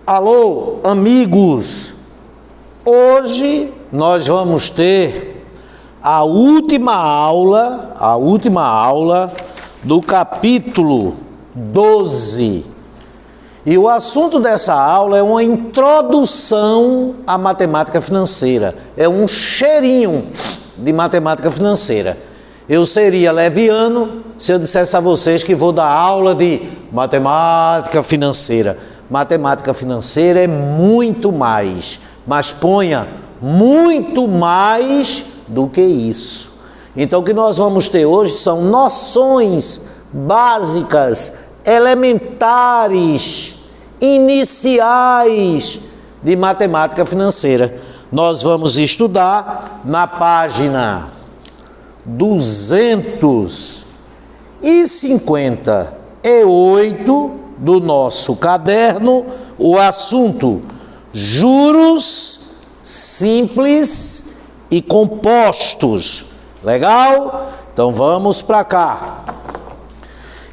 Alô, amigos! Hoje nós vamos ter a última aula do capítulo 12. E o assunto dessa aula é uma introdução à matemática financeira. É um cheirinho de matemática financeira. Eu seria leviano se eu dissesse a vocês que vou dar aula de matemática financeira. Matemática financeira é muito mais, mas ponha muito mais do que isso. Então o que nós vamos ter hoje são noções básicas, elementares, iniciais de matemática financeira. Nós vamos estudar na página 258 do nosso caderno, o assunto juros simples e compostos. Legal? Então vamos para cá.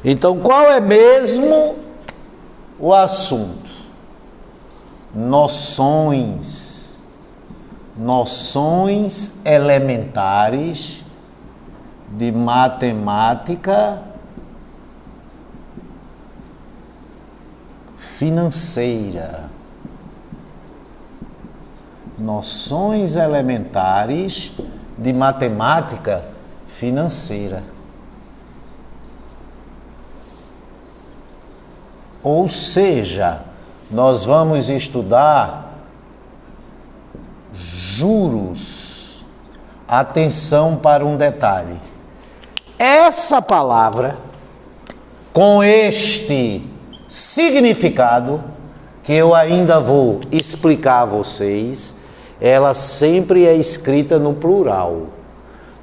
Então qual é mesmo o assunto? Noções elementares de matemática financeira. Noções elementares de matemática financeira. Ou seja, nós vamos estudar juros. Atenção para um detalhe. Essa palavra, com este significado, que eu ainda vou explicar a vocês, ela sempre é escrita no plural.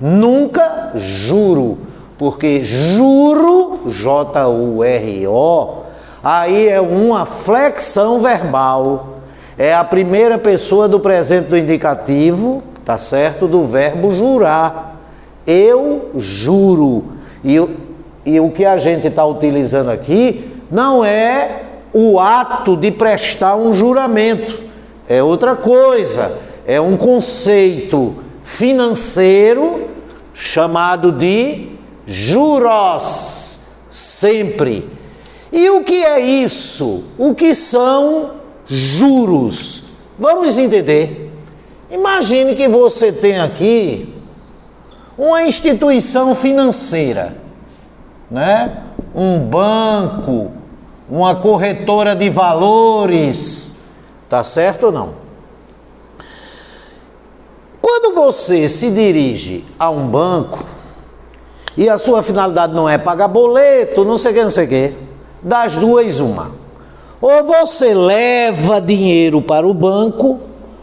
Nunca juro, porque juro, J-U-R-O, aí é uma flexão verbal. É a primeira pessoa do presente do indicativo, tá certo? Do verbo jurar. Eu juro. E o que a gente está utilizando aqui não é o ato de prestar um juramento. É outra coisa. É um conceito financeiro chamado de juros. Sempre. E o que é isso? O que são juros? Vamos entender. Imagine que você tem aqui uma instituição financeira, né? Um banco, uma corretora de valores, tá certo ou não? Quando você se dirige a um banco e a sua finalidade não é pagar boleto, não sei o que, das duas uma. Ou você leva dinheiro para o banco,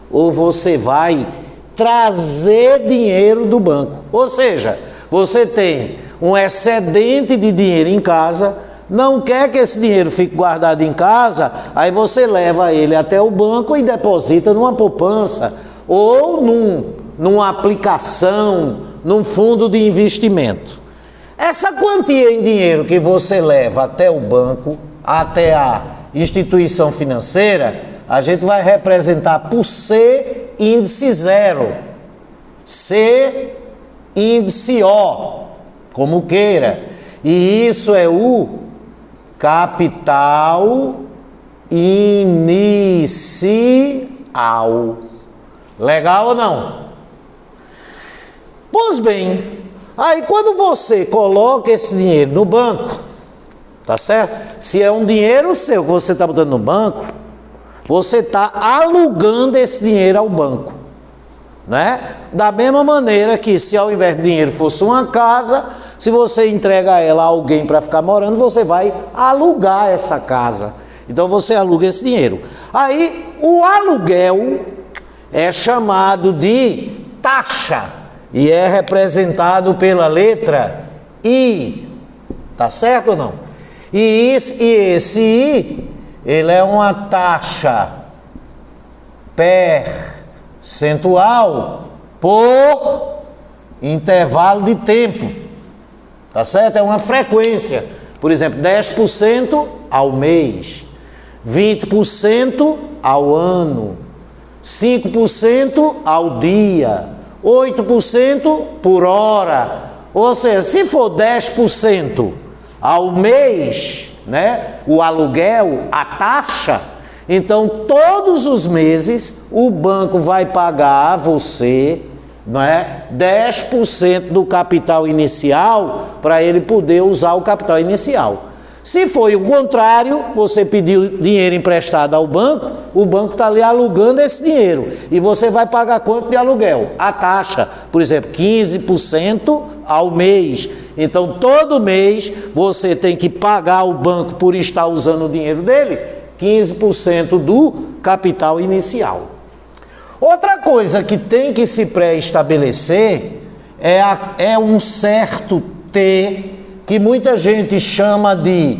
ou você vai trazer dinheiro do banco. Ou seja, você tem um excedente de dinheiro em casa, não quer que esse dinheiro fique guardado em casa, aí você leva ele até o banco e deposita numa poupança ou numa aplicação, num fundo de investimento. Essa quantia em dinheiro que você leva até o banco, até a instituição financeira, a gente vai representar por C índice 0, C índice O, como queira. E isso é o capital inicial. Legal ou não? Pois bem, aí quando você coloca esse dinheiro no banco, tá certo? Se é um dinheiro seu que você está botando no banco, você está alugando esse dinheiro ao banco, né? Da mesma maneira que se ao invés de dinheiro fosse uma casa, se você entrega ela a alguém para ficar morando, você vai alugar essa casa. Então você aluga esse dinheiro. Aí o aluguel é chamado de taxa e é representado pela letra I. Tá certo ou não? E esse I, ele é uma taxa percentual por intervalo de tempo. Tá certo? É uma frequência. Por exemplo, 10% ao mês, 20% ao ano, 5% ao dia, 8% por hora. Ou seja, se for 10% ao mês, né, o aluguel, a taxa, então todos os meses o banco vai pagar a você, não é, 10% do capital inicial para ele poder usar o capital inicial. Se foi o contrário, você pediu dinheiro emprestado ao banco, o banco está ali alugando esse dinheiro e você vai pagar quanto de aluguel? A taxa, por exemplo, 15% ao mês. Então, todo mês você tem que pagar ao banco por estar usando o dinheiro dele, 15% do capital inicial. Outra coisa que tem que se pré-estabelecer é um certo T, que muita gente chama de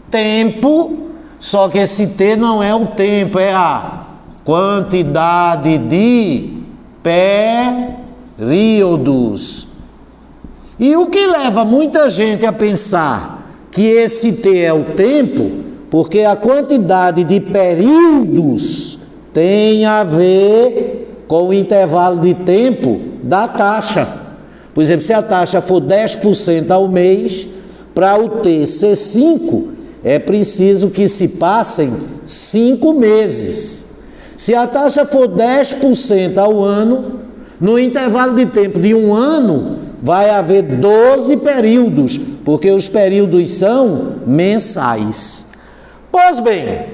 tempo, só que esse T não é o tempo, é a quantidade de períodos. E o que leva muita gente a pensar que esse T é o tempo, porque a quantidade de períodos tem a ver com o intervalo de tempo da taxa. Por exemplo, se a taxa for 10% ao mês, para o T ser 5, é preciso que se passem 5 meses. Se a taxa for 10% ao ano, no intervalo de tempo de um ano, vai haver 12 períodos, porque os períodos são mensais. Pois bem,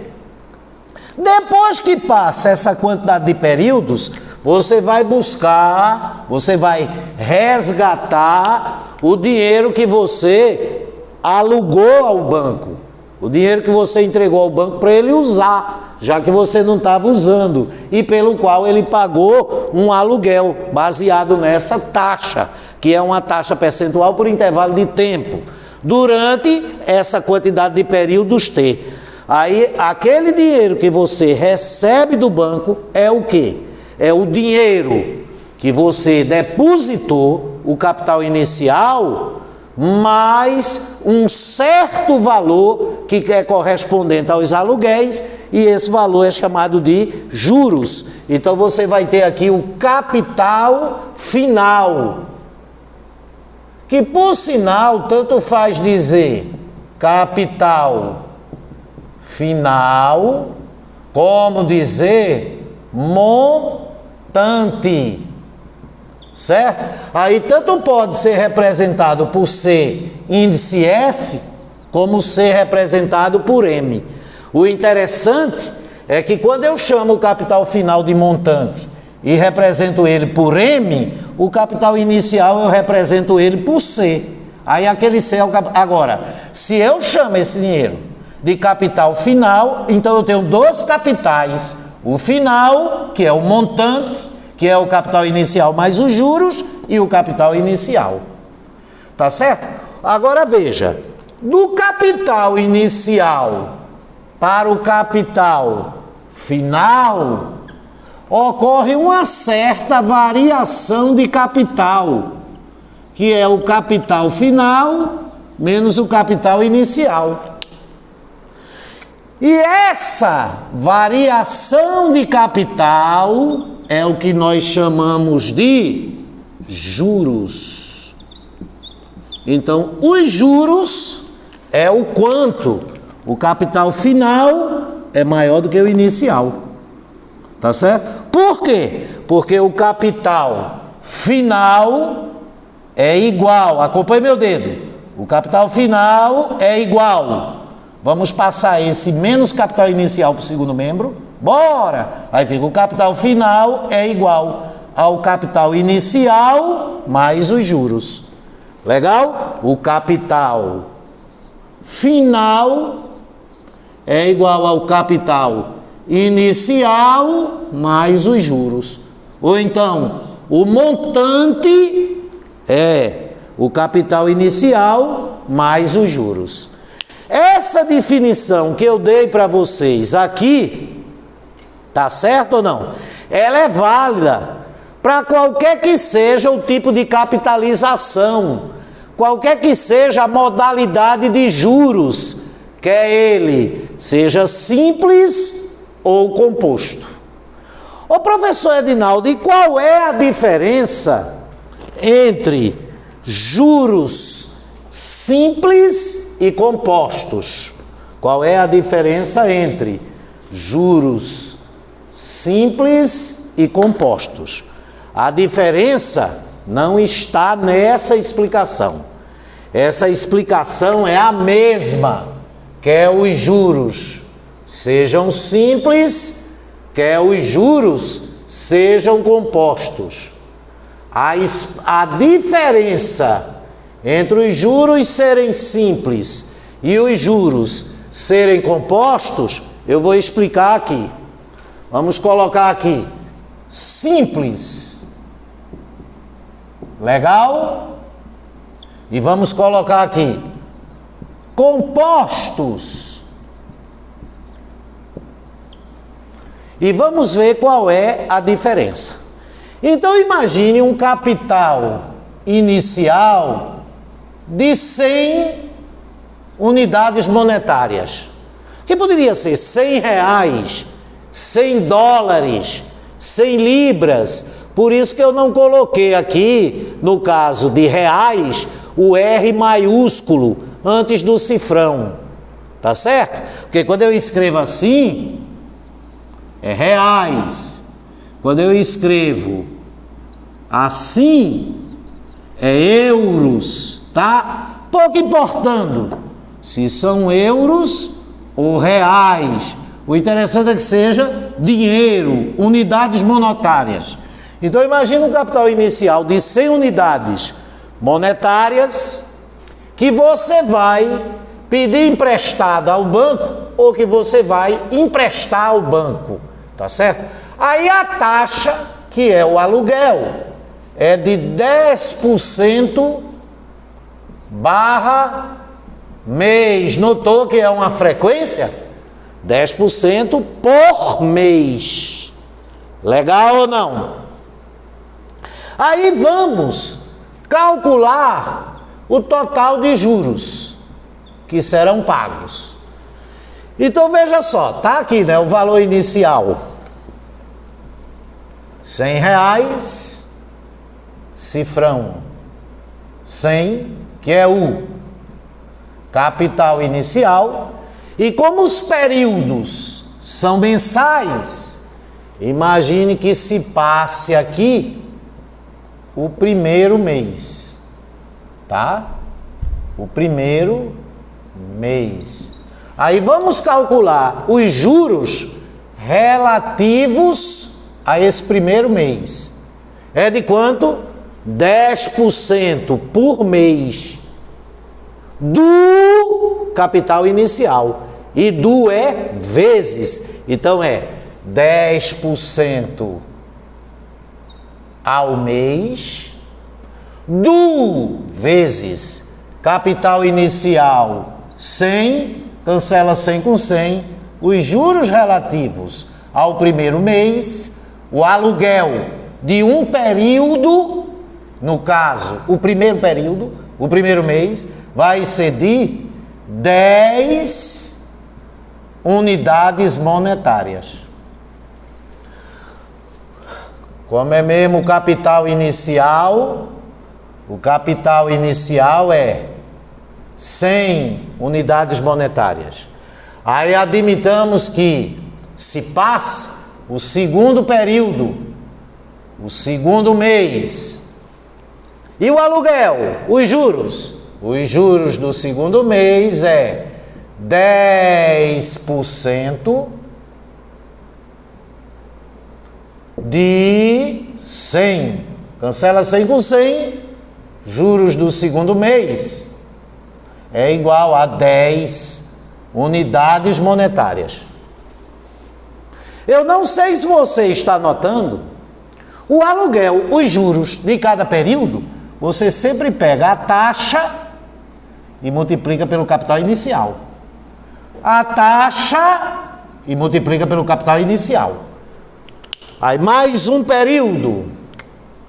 depois que passa essa quantidade de períodos, você vai buscar, você vai resgatar o dinheiro que você alugou ao banco, o dinheiro que você entregou ao banco para ele usar, já que você não estava usando, e pelo qual ele pagou um aluguel baseado nessa taxa, que é uma taxa percentual por intervalo de tempo, durante essa quantidade de períodos T. Aí, aquele dinheiro que você recebe do banco é o quê? É o dinheiro que você depositou, o capital inicial, mais um certo valor que é correspondente aos aluguéis, e esse valor é chamado de juros. Então você vai ter aqui o capital final, que por sinal tanto faz dizer capital final como dizer montante. Certo? Aí tanto pode ser representado por ser índice F, como ser representado por M. O interessante é que quando eu chamo o capital final de montante e represento ele por M, o capital inicial eu represento ele por C. Aí aquele C é o capital. Agora, se eu chamo esse dinheiro de capital final, então eu tenho dois capitais. O final, que é o montante, que é o capital inicial mais os juros, e o capital inicial. Tá certo? Agora veja, do capital inicial para o capital final, ocorre uma certa variação de capital, que é o capital final menos o capital inicial. E essa variação de capital é o que nós chamamos de juros. Então, os juros é o quanto o capital final é maior do que o inicial. Tá certo? Por quê? Porque o capital final é igual, acompanhe meu dedo, o capital final é igual. Vamos passar esse menos capital inicial para o segundo membro. Bora! Aí fica o capital final é igual ao capital inicial mais os juros. Legal? O capital final é igual ao capital inicial mais os juros. Ou então, o montante é o capital inicial mais os juros. Essa definição que eu dei para vocês aqui, tá certo ou não? Ela é válida para qualquer que seja o tipo de capitalização, qualquer que seja a modalidade de juros quer ele seja simples ou composto. Ô professor Edinaldo, e qual é a diferença entre juros simples e compostos? Qual é a diferença entre juros simples e compostos? A diferença não está nessa explicação. Essa explicação é a mesma, quer os juros sejam simples, quer os juros sejam compostos. A diferença entre os juros serem simples e os juros serem compostos, eu vou explicar aqui. Vamos colocar aqui, simples. Legal? E vamos colocar aqui, compostos. E vamos ver qual é a diferença. Então imagine um capital inicial de 100 unidades monetárias. Que poderia ser 100 reais, 100 dólares, 100 libras. Por isso que eu não coloquei aqui, no caso de reais, o R maiúsculo antes do cifrão. Tá certo? Porque quando eu escrevo assim, é reais. Quando eu escrevo assim, é euros, tá? Pouco importando se são euros ou reais. O interessante é que seja dinheiro, unidades monetárias. Então imagina um capital inicial de 100 unidades monetárias que você vai pedir emprestado ao banco ou que você vai emprestar ao banco, tá certo? Aí a taxa, que é o aluguel, é de 10% barra mês. Notou que é uma frequência? 10% por mês. Legal ou não? Aí vamos calcular o total de juros que serão pagos. Então veja só, tá aqui, né, o valor inicial. 100 reais, cifrão 100, que é o capital inicial. E como os períodos são mensais, imagine que se passe aqui o primeiro mês, tá? O primeiro mês. Aí vamos calcular os juros relativos a esse primeiro mês. É de quanto? 10% por mês do capital inicial. E do é vezes. Então é 10% ao mês do vezes capital inicial 100, cancela 100 com 100, os juros relativos ao primeiro mês, o aluguel de um período, no caso, o primeiro período, o primeiro mês, vai ser de 10 unidades monetárias. Como é mesmo o capital inicial é 100 unidades monetárias. Aí admitamos que se passa o segundo período, o segundo mês, e o aluguel, os juros do segundo mês é 10% de 100, cancela 100 com 100, juros do segundo mês é igual a 10 unidades monetárias. Eu não sei se você está notando, o aluguel, os juros de cada período, você sempre pega a taxa e multiplica pelo capital inicial. A taxa e multiplica pelo capital inicial. Aí mais um período,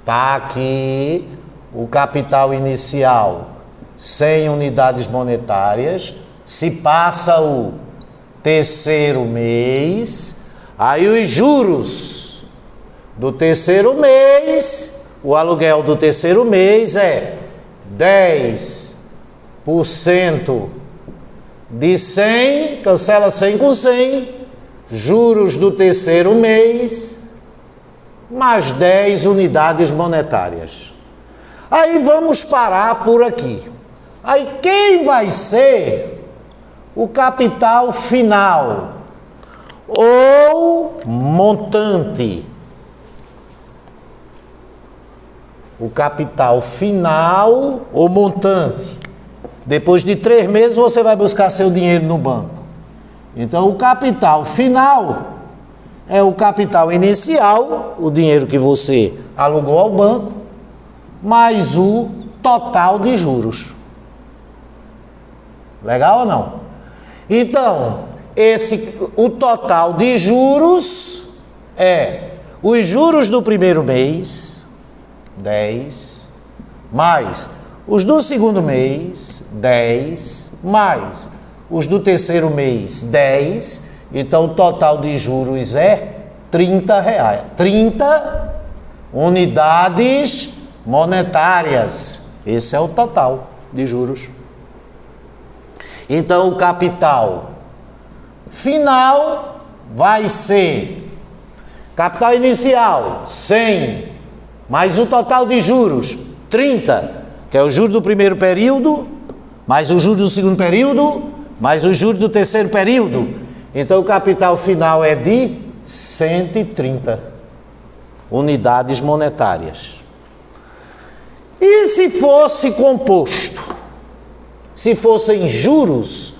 tá aqui o capital inicial, 100 unidades monetárias, Se passa o terceiro mês, aí os juros do terceiro mês, o aluguel do terceiro mês é 10% de 100, cancela 100 com 100, juros do terceiro mês, mais 10 unidades monetárias. Aí vamos parar por aqui. Aí quem vai ser o capital final ou montante? O capital final ou montante. Depois de 3 meses você vai buscar seu dinheiro no banco. Então o capital final é o capital inicial, o dinheiro que você alugou ao banco, mais o total de juros. Legal ou não? Então, o total de juros é os juros do primeiro mês, 10, mais os do segundo mês, 10, mais os do terceiro mês, 10. Então, o total de juros é R$30. 30 unidades monetárias. Esse é o total de juros. Então, o capital final vai ser capital inicial, 100, mais o total de juros, 30, que é o juro do primeiro período, mais o juro do segundo período, mais o juro do terceiro período. Então, o capital final é de 130 unidades monetárias. E se fosse composto? Se fossem juros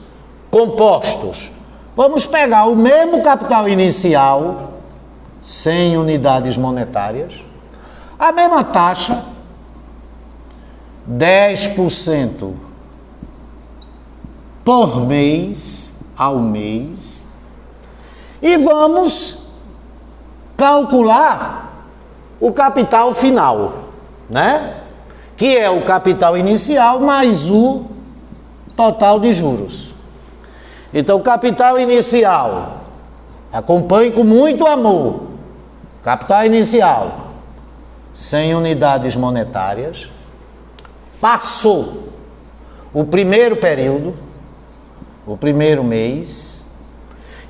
compostos, vamos pegar o mesmo capital inicial, 100 unidades monetárias, a mesma taxa, 10% por mês, ao mês, e vamos calcular o capital final, né? Que é o capital inicial mais o total de juros. Então, capital inicial, acompanhe com muito amor. Capital inicial, 100 unidades monetárias. Passou o primeiro período, o primeiro mês.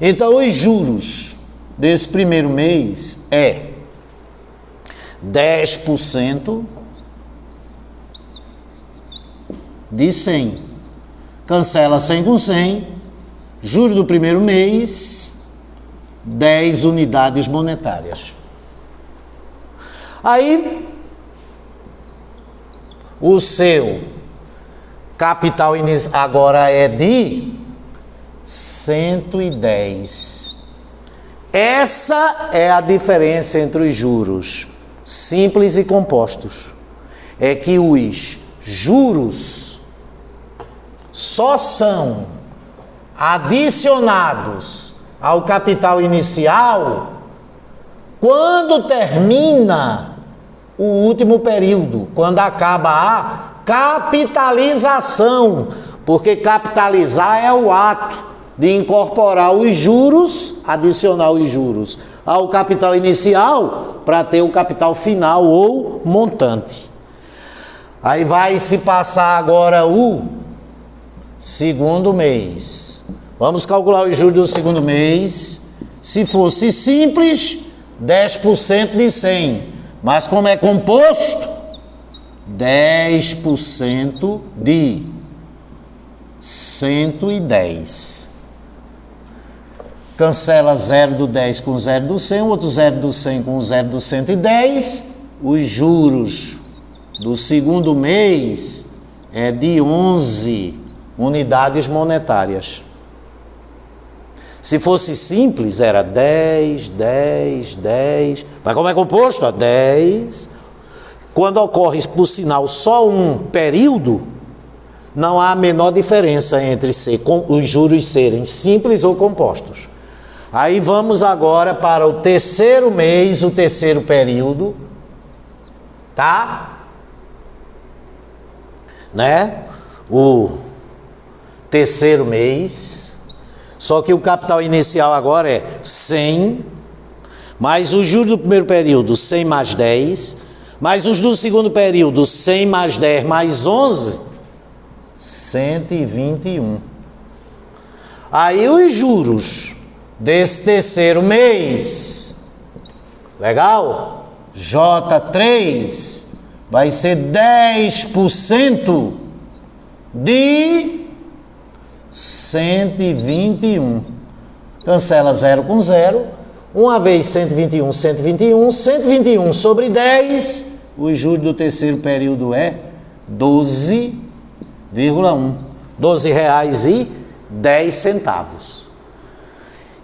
Então, os juros desse primeiro mês é 10% de 100. Cancela 100 com 100, juro do primeiro mês, 10 unidades monetárias. Aí, o seu capital inicial agora é de 110. Essa é a diferença entre os juros simples e compostos. É que os juros só são adicionados ao capital inicial quando termina o último período, quando acaba a capitalização, porque capitalizar é o ato de incorporar os juros, adicionar os juros ao capital inicial para ter o capital final ou montante. Aí vai se passar agora o segundo mês. Vamos calcular os juros do segundo mês. Se fosse simples, 10% de 100. Mas como é composto, 10% de 110. Cancela 0 do 10 com 0 do 100, outro 0 do 100 com 0 do 110. Os juros do segundo mês é de 11 unidades monetárias. Se fosse simples, era 10, 10, 10. Mas como é composto? 10. Quando ocorre, por sinal, só um período, não há a menor diferença entre os juros serem simples ou compostos. Aí vamos agora para o terceiro mês, o terceiro período, tá? Né? O terceiro mês, só que o capital inicial agora é 100, mais os juros do primeiro período, 100 mais 10, mais os do segundo período, 100 mais 10 mais 11, 121. Aí os juros desse terceiro mês, legal? J3 vai ser 10% de 121. Cancela 0 com 0. Uma vez 121, 121, 121 sobre 10, o juros do terceiro período é 12,1. R$12,10.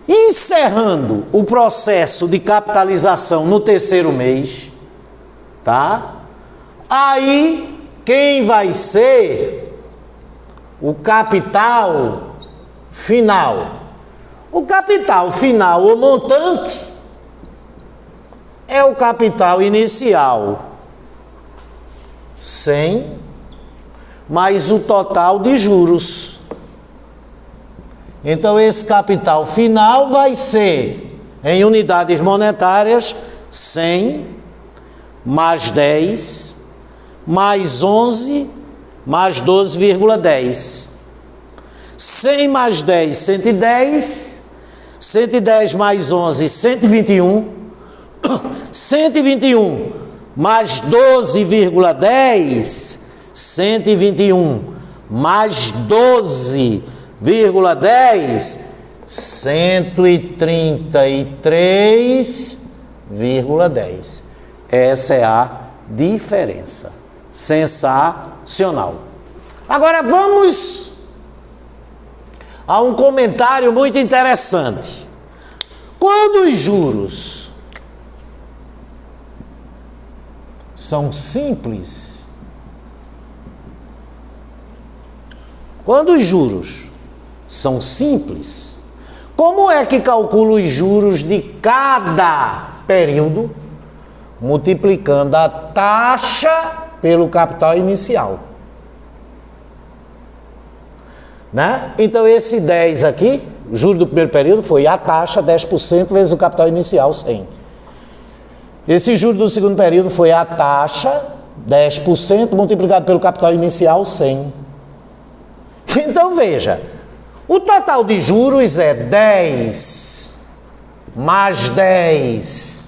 Encerrando o processo de capitalização no terceiro mês, tá? Aí, quem vai ser o capital final? O capital final, o montante, é o capital inicial, 100, mais o total de juros. Então, esse capital final vai ser, em unidades monetárias, 100, mais 10, mais 11, mais 12,10. 100 mais 10, 110. 110 mais 11, 121. 121 mais 12,10, 121 mais 12,10, 133,10. Essa é a diferença. Sensacional. Agora vamos a um comentário muito interessante. Quando os juros são simples, como é que calcula os juros de cada período? Multiplicando a taxa pelo capital inicial. Né? Então, esse 10 aqui, o juro do primeiro período, foi a taxa, 10%, vezes o capital inicial, 100. Esse juro do segundo período foi a taxa, 10%, multiplicado pelo capital inicial, 100. Então, veja, o total de juros é 10 mais 10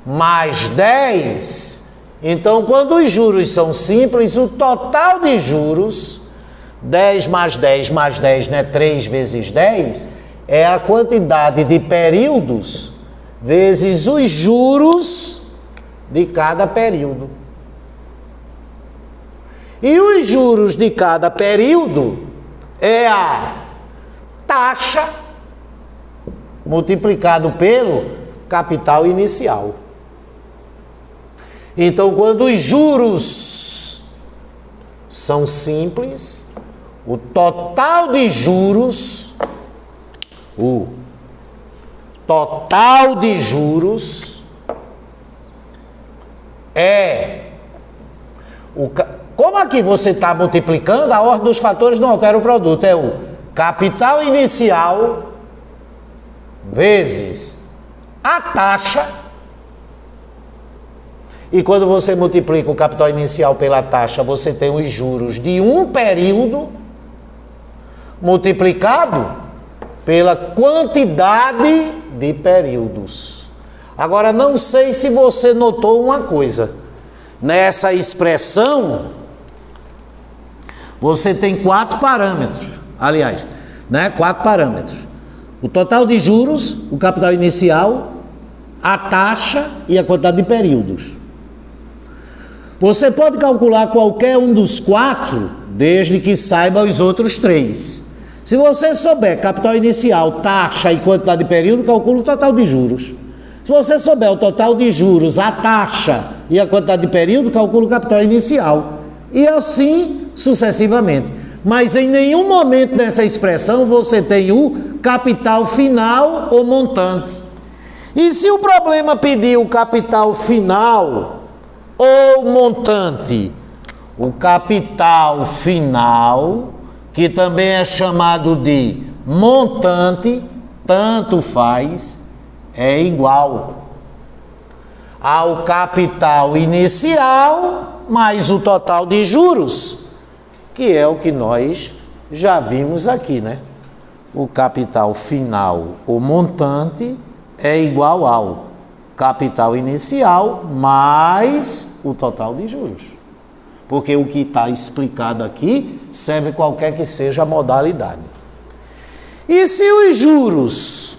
mais 10. Então, quando os juros são simples, o total de juros, 10 mais 10 mais 10, né? 3 vezes 10, é a quantidade de períodos vezes os juros de cada período. E os juros de cada período é a taxa multiplicado pelo capital inicial. Então, quando os juros são simples, o total de juros, é como aqui você está multiplicando, a ordem dos fatores não altera o produto, é o capital inicial vezes a taxa. E quando você multiplica o capital inicial pela taxa, você tem os juros de um período multiplicado pela quantidade de períodos. Agora, não sei se você notou uma coisa. Nessa expressão, você tem 4 parâmetros. Aliás, né? 4 parâmetros. O total de juros, o capital inicial, a taxa e a quantidade de períodos. Você pode calcular qualquer um dos 4, desde que saiba os outros 3. Se você souber capital inicial, taxa e quantidade de período, calcula o total de juros. Se você souber o total de juros, a taxa e a quantidade de período, calcula o capital inicial. E assim sucessivamente. Mas em nenhum momento dessa expressão você tem o capital final ou montante. E se o problema pedir o capital final ou montante? O capital final, que também é chamado de montante, tanto faz, é igual ao capital inicial mais o total de juros, que é o que nós já vimos aqui, né? O capital final, o montante, é igual ao capital inicial mais o total de juros. Porque o que está explicado aqui serve qualquer que seja a modalidade. E se os juros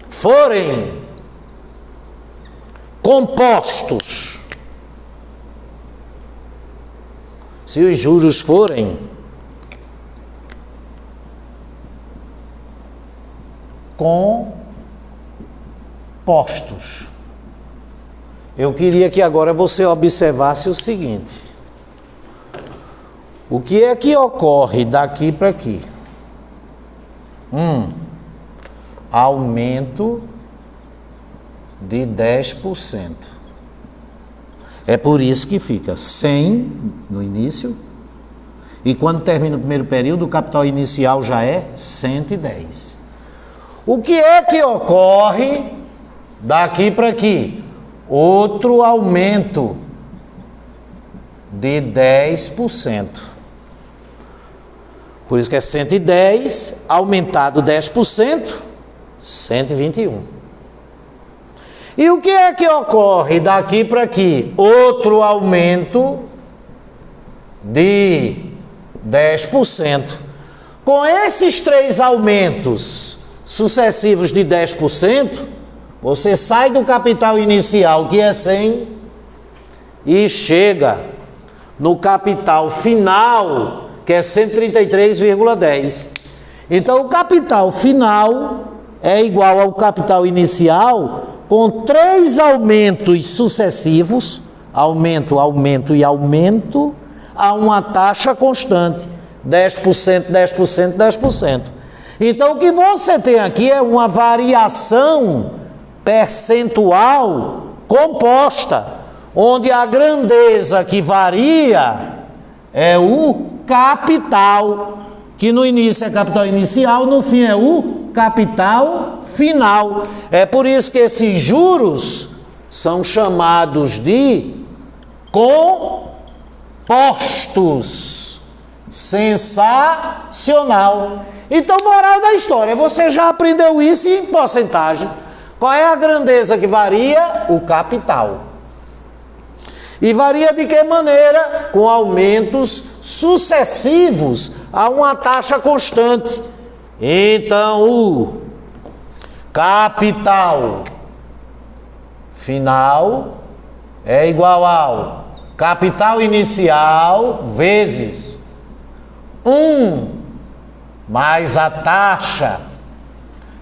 forem compostos, se os juros forem compostos, eu queria que agora você observasse o seguinte: o que é que ocorre daqui para aqui? Aumento de 10%. É por isso que fica 100 no início, e quando termina o primeiro período, o capital inicial já é 110. O que é que ocorre daqui para aqui? Outro aumento de 10%. Por isso que é 110, aumentado 10%, 121. E o que é que ocorre daqui para aqui? Outro aumento de 10%. Com esses três aumentos sucessivos de 10%, você sai do capital inicial, que é 100, e chega no capital final, que é 133,10. Então, o capital final é igual ao capital inicial, com três aumentos sucessivos, aumento, aumento e aumento, a uma taxa constante, 10%, 10%, 10%. Então, o que você tem aqui é uma variação percentual composta, onde a grandeza que varia é o capital, que no início é capital inicial, no fim é o capital final. É por isso que esses juros são chamados de compostos. Sensacional! Então, moral da história, você já aprendeu isso em porcentagem. Qual é a grandeza que varia? O capital. E varia de que maneira? Com aumentos sucessivos a uma taxa constante. Então, o capital final é igual ao capital inicial vezes 1 mais a taxa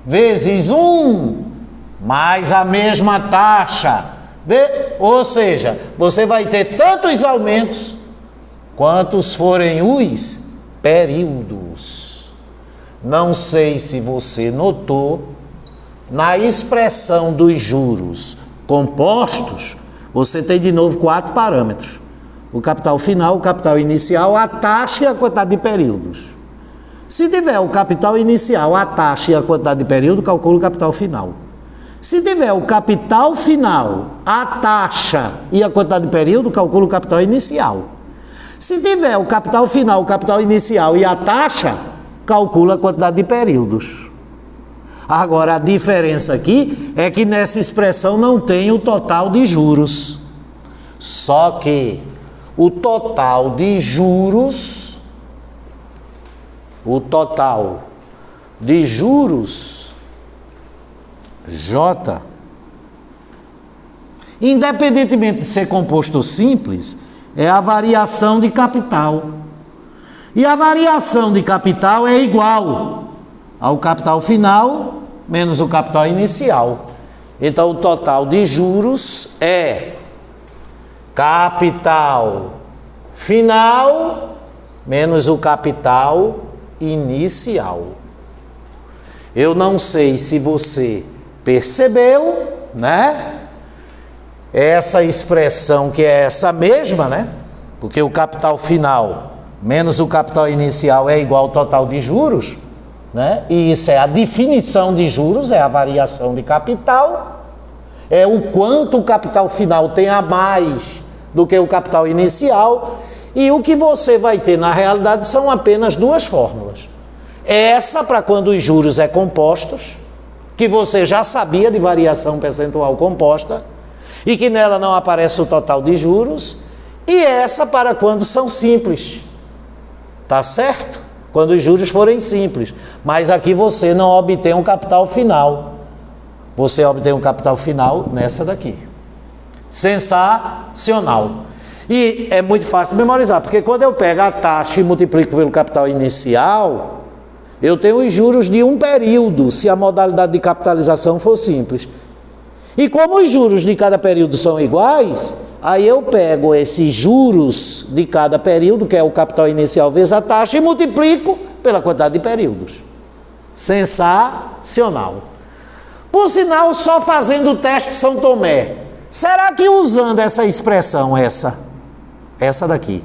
vezes 1 mais a mesma taxa. Ou seja, você vai ter tantos aumentos quantos forem os períodos. Não sei se você notou, na expressão dos juros compostos, você tem de novo 4 parâmetros: o capital final, o capital inicial, a taxa e a quantidade de períodos. Se tiver o capital inicial, a taxa e a quantidade de período, calcula o capital final. Se tiver o capital final, a taxa e a quantidade de período, calcula o capital inicial. Se tiver o capital final, o capital inicial e a taxa, calcula a quantidade de períodos. Agora, a diferença aqui é que nessa expressão não tem o total de juros. Só que o total de juros, J, independentemente de ser composto simples, é a variação de capital. E a variação de capital é igual ao capital final menos o capital inicial. Então, o total de juros é capital final menos o capital inicial. Eu não sei se você percebeu, né? Essa expressão que é essa mesma, né? porque o capital final menos o capital inicial é igual ao total de juros, né? E isso é a definição de juros, é a variação de capital, é o quanto o capital final tem a mais do que o capital inicial, e o que você vai ter na realidade são apenas duas fórmulas. Essa para quando os juros é compostos, que você já sabia de variação percentual composta, e que nela não aparece o total de juros, e essa para quando são simples. Tá certo? Quando os juros forem simples. Mas aqui você não obtém um capital final. Você obtém um capital final nessa daqui. Sensacional. E é muito fácil memorizar, porque quando eu pego a taxa e multiplico pelo capital inicial, eu tenho os juros de um período, se a modalidade de capitalização for simples. E como os juros de cada período são iguais, aí eu pego esses juros de cada período, que é o capital inicial vezes a taxa, e multiplico pela quantidade de períodos. Sensacional. Por sinal, só fazendo o teste de São Tomé, será que usando essa expressão, essa daqui,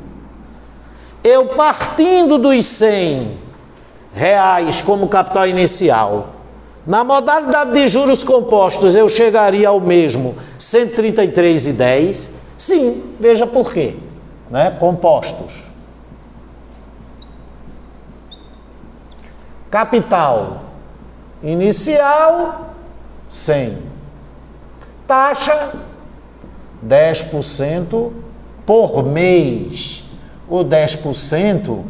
eu partindo dos 100 reais como capital inicial, na modalidade de juros compostos eu chegaria ao mesmo 133,10? Sim, veja por quê, né? Compostos. Capital inicial 100. Taxa 10% por mês. O 10%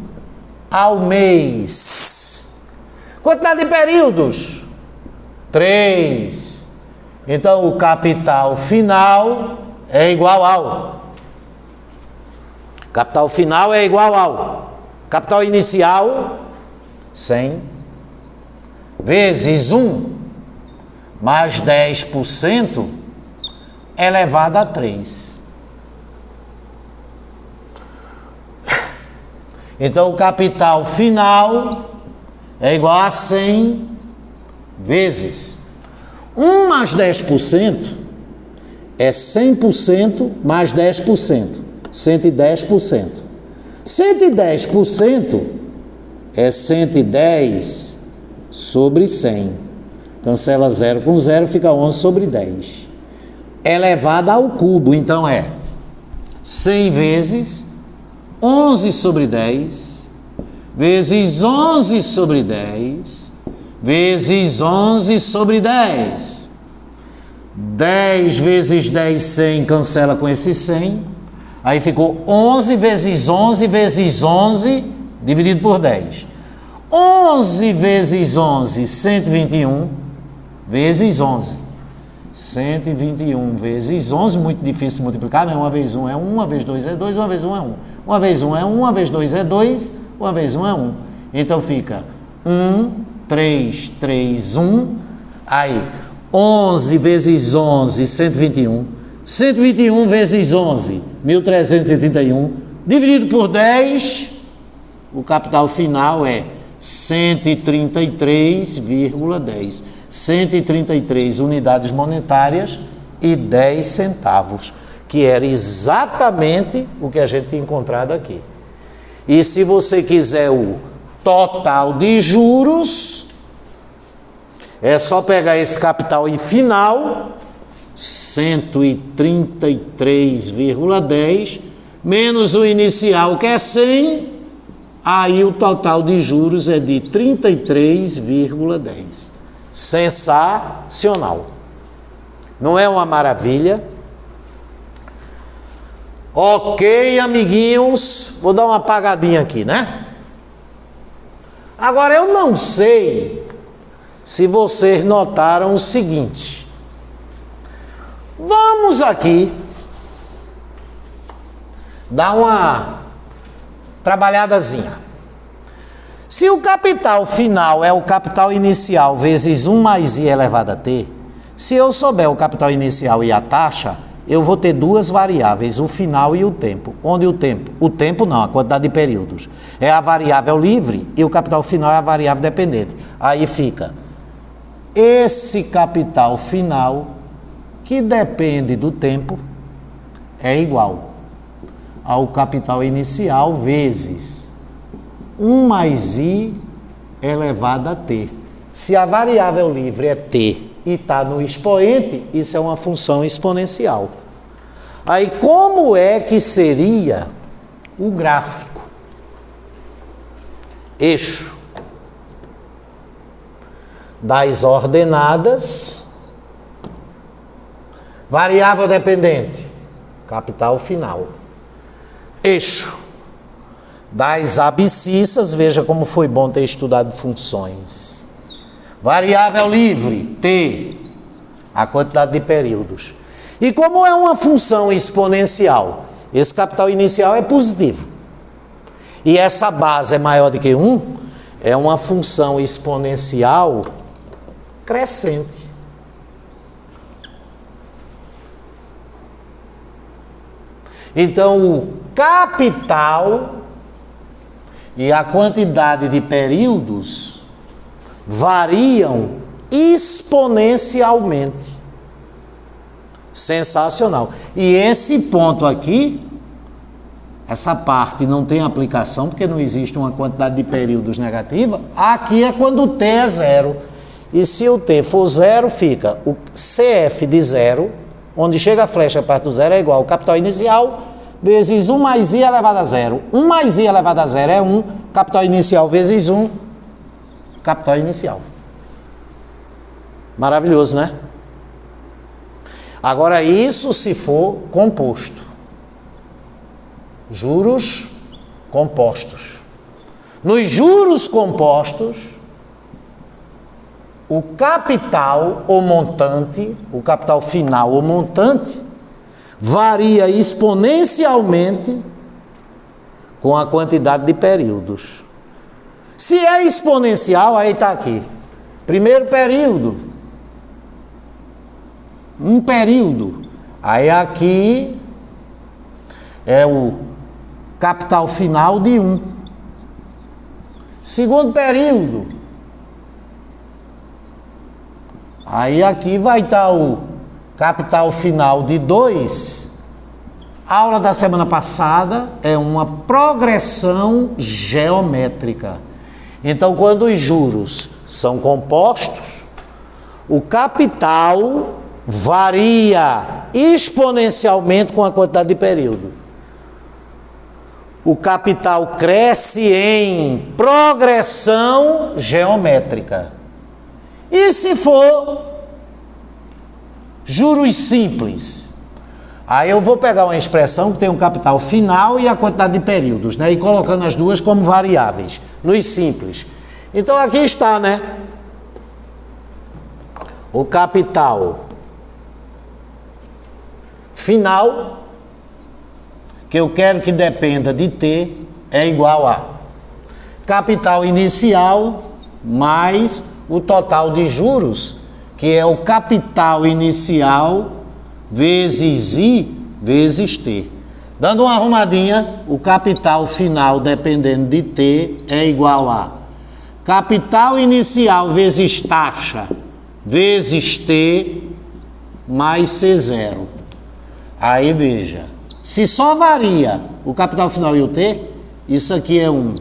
ao mês. Quantidade de períodos? 3. Então, o capital final é igual ao. Capital final é igual ao. Capital inicial, 100, vezes 1, mais 10%, elevado a 3. Então, o capital final é igual a 100 vezes 1 mais 10% é 100% mais 10%, 110%. 110% é 110 sobre 100. Cancela 0 com 0, fica 11 sobre 10. Elevado ao cubo, então é 100 vezes 11 sobre 10, vezes 11 sobre 10, vezes 11 sobre 10. 10 vezes 10, 100, cancela com esse 100. Aí ficou 11 vezes 11 vezes 11, dividido por 10. 11 vezes 11, 121, vezes 11. 121 vezes 11, muito difícil de multiplicar, né? 1 vezes 1 é 1, 1 vezes 2 é 2, 1 vezes 1 é 1. 1 vezes 1 é 1, 1 vezes 2 é 2, 1 vezes 1 é 1. Então fica 1, 3, 3, 1. Aí, 11 vezes 11, 121. 121 vezes 11, 1331. Dividido por 10, o capital final é 133,10. 133 unidades monetárias e 10 centavos, que era exatamente o que a gente tinha encontrado aqui. E se você quiser o total de juros, é só pegar esse capital final, 133,10, menos o inicial, que é 100, aí o total de juros é de 33,10. Sensacional. Não é uma maravilha? Ok, amiguinhos, vou dar uma apagadinha aqui, né? Agora, eu não sei se vocês notaram o seguinte. Vamos aqui dar uma trabalhadazinha. Se o capital final é o capital inicial vezes 1 mais i elevado a t, se eu souber o capital inicial e a taxa, eu vou ter duas variáveis, o final e o tempo. Onde o tempo não, a quantidade de períodos, é a variável livre e o capital final é a variável dependente. Aí fica esse capital final, que depende do tempo, é igual ao capital inicial vezes 1 mais I elevado a t. Se a variável livre é t e está no expoente, isso é uma função exponencial. Aí, como é que seria o gráfico? Eixo das ordenadas, variável dependente, capital final. Eixo das abscissas, veja como foi bom ter estudado funções. Variável livre, t, a quantidade de períodos. E como é uma função exponencial, esse capital inicial é positivo. E essa base é maior do que 1, é uma função exponencial crescente. Então, o capital e a quantidade de períodos variam exponencialmente. Sensacional. E esse ponto aqui, essa parte não tem aplicação, porque não existe uma quantidade de períodos negativa. Aqui é quando o t é zero. E se o t for zero, fica o CF de zero, onde chega a flecha perto do zero, é igual ao capital inicial, vezes 1 mais I elevado a zero. 1 mais I elevado a zero é 1, capital inicial vezes 1, capital inicial. Maravilhoso, né? Agora, isso se for composto. Juros compostos. Nos juros compostos, o capital ou montante, o capital final ou montante, varia exponencialmente com a quantidade de períodos. Se é exponencial, aí está aqui. Primeiro período, um período. Aí aqui é o capital final de 1. Segundo período. Aí aqui vai estar o capital final de 2. A aula da semana passada é uma progressão geométrica. Então, quando os juros são compostos, o capital varia exponencialmente com a quantidade de período. O capital cresce em progressão geométrica. E se for juros simples? Aí eu vou pegar uma expressão que tem um capital final e a quantidade de períodos, né? E colocando as duas como variáveis, nos simples. Então aqui está, né? O capital final, que eu quero que dependa de t, é igual a capital inicial mais o total de juros, que é o capital inicial vezes I vezes t. Dando uma arrumadinha, o capital final, dependendo de t, é igual a capital inicial vezes taxa vezes t mais C0. Aí veja, se só varia o capital final e o t, isso aqui é um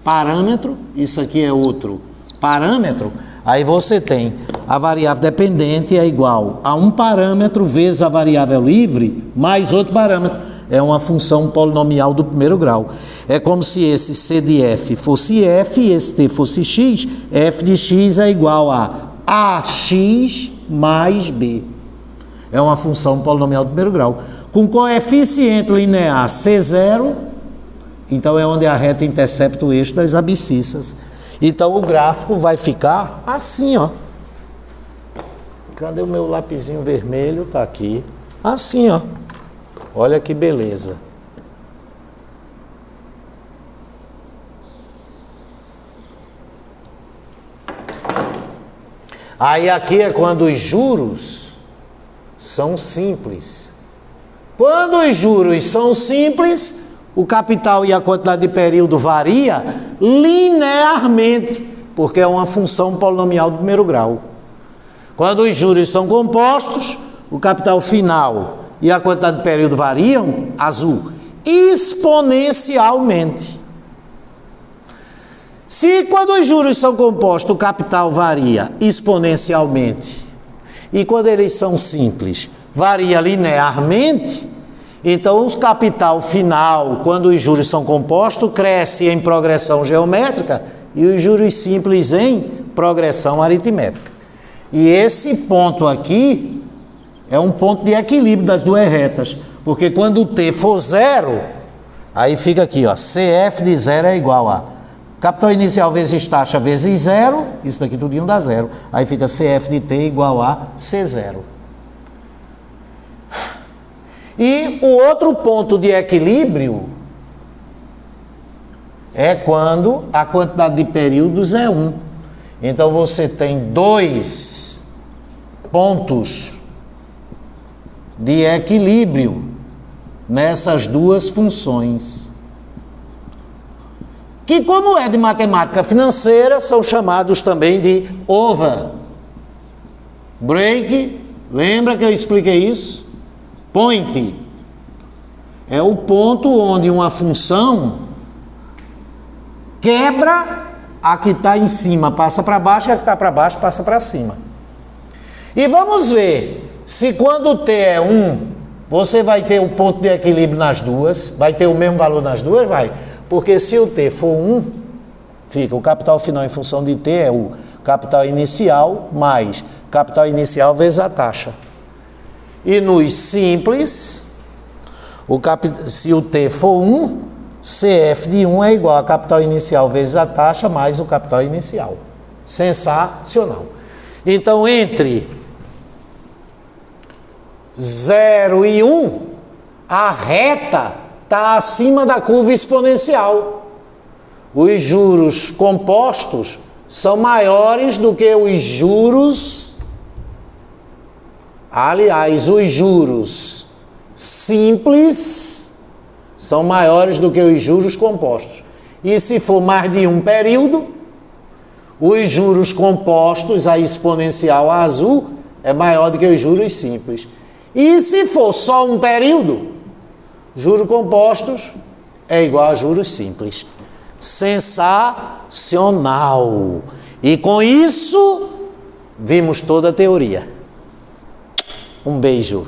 parâmetro, isso aqui é outro parâmetro, aí você tem a variável dependente é igual a um parâmetro vezes a variável livre mais outro parâmetro. É uma função polinomial do primeiro grau. É como se esse C de f fosse f e esse t fosse x. F de x é igual a ax mais b. É uma função polinomial do primeiro grau. Com coeficiente linear C0, então é onde a reta intercepta o eixo das abscissas. Então o gráfico vai ficar assim, ó. Cadê o meu lapisinho vermelho? Tá aqui. Assim, ó. Olha que beleza. Aí aqui é quando os juros são simples. Quando os juros são simples, o capital e a quantidade de período varia linearmente, porque é uma função polinomial do primeiro grau. Quando os juros são compostos, o capital final e a quantidade de período variam, azul, exponencialmente. Se quando os juros são compostos o capital varia exponencialmente e quando eles são simples varia linearmente, então o capital final, quando os juros são compostos, cresce em progressão geométrica e os juros simples em progressão aritmética. E esse ponto aqui é um ponto de equilíbrio das duas retas, porque quando o t for zero, aí fica aqui, ó, CF de zero é igual a capital inicial vezes taxa vezes zero, isso daqui tudinho dá zero, aí fica CF de t igual a C0. E o outro ponto de equilíbrio é quando a quantidade de períodos é 1. Então você tem dois pontos de equilíbrio nessas duas funções, que, como é de matemática financeira, são chamados também de over break. Lembra que eu expliquei isso? Point é o ponto onde uma função quebra a que está em cima, passa para baixo, e a que está para baixo passa para cima. E vamos ver se quando o t é 1, você vai ter o ponto de equilíbrio nas duas, vai ter o mesmo valor nas duas, vai. Porque se o t for 1, fica o capital final em função de t é o capital inicial mais capital inicial vezes a taxa. E nos simples, se o t for 1, CF de 1 é igual a capital inicial vezes a taxa mais o capital inicial. Sensacional. Então, entre 0 e 1, a reta está acima da curva exponencial. Os juros compostos são maiores do que os juros... Aliás, os juros simples são maiores do que os juros compostos. E se for mais de um período, os juros compostos, a exponencial azul, é maior do que os juros simples. E se for só um período, juros compostos é igual a juros simples. Sensacional! E com isso, vimos toda a teoria. Um beijo.